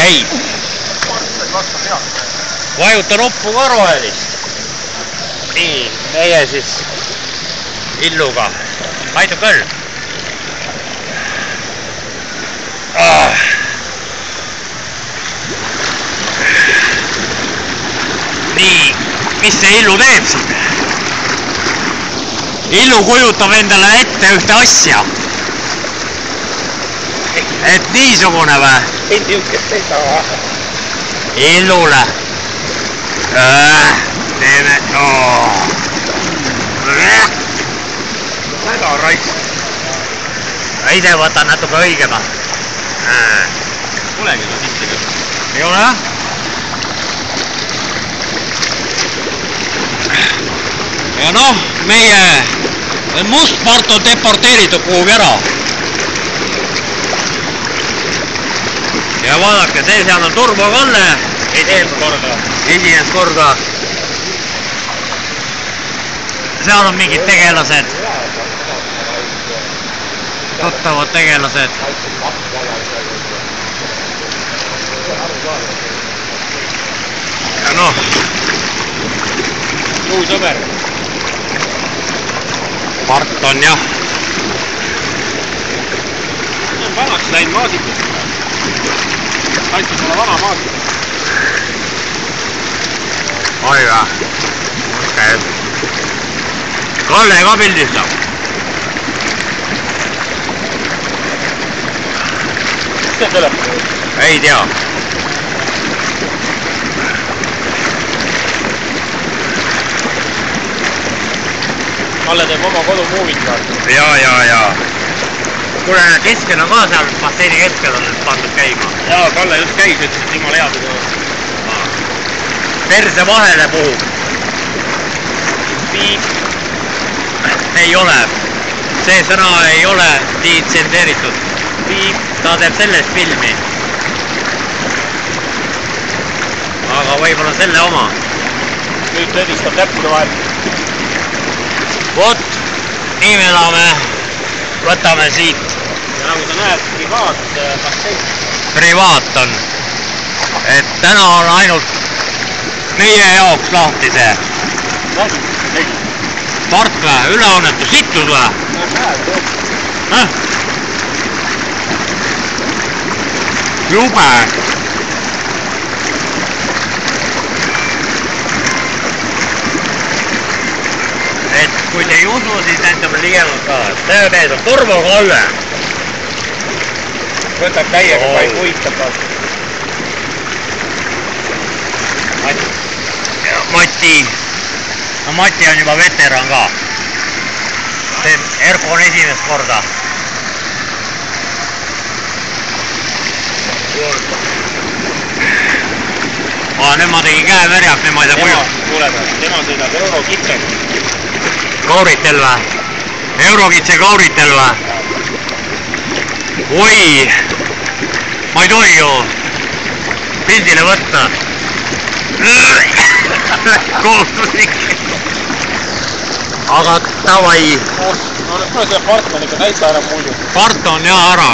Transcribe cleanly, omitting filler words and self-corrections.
käib. Vajuta nuppu ka rohelist. Nii, meie siis Illuga. Aitab küll. Nii, mis see Illu teeb siin? Illu kujutab endale ette ühte asja. Et niisugune või? Ei niisugust ei saa. Illule. Teeme... Väga raisk. Ise võtan natuke õigema. Polegi ta sisse küll. Ei ole? Ja noh, meie mustpart on deporteeritud kuhugi ära. Ja vaadake, see seal on Turbo Kalle. Esimest korda. Esimest korda. Seal on mingid tegelased. Tuttavad tegelased. Ja noh. Uus sõber. Part on jah. See on vanaks läinud maasikus. Kaitsis ole vana maasikus. Oi jah. Käib. Kalle ka pildistab. Mis see telefon? Ei tea. Kalle teeb oma kodu muuvit ka. Ja. Kuule, keskel on ka seal, basseini keskel on pandud käima. Jaa, Kalle just käis, ütles, et jumala hea seda. Perse vahele puhub. Piip. Ei ole. See sõna ei ole tsenseeritud. Piip. Ta teeb sellest filmi. Aga võib-olla selle oma. Nüüd ledistab täppude vahel. Vot, nii me elame. Võtame siit. Ja nagu sa näed, Privaat on. Et täna on ainult meie jaoks lahti see. Part või? Üleannetus sittus või? Jube. Et kui te ei usu, siis näitame ligemalt ka. See mees on Turbo Kalle. Võtab täiega, kui ei puitab. Mati. No Mati on juba veteran ka. Erko on esimest korda. Nüüd ma tegin käe märjaks, nüüd ma ei saa kuju. Tema sõidab Eurokitse. Kauritel või? Eurokitse kauritel või? Oi! Ma ei tohi ju pildile võtta. Kohtuslik. Aga tavai. No nüüd see part on ikka täitsa ära mulju. Part on jah ära.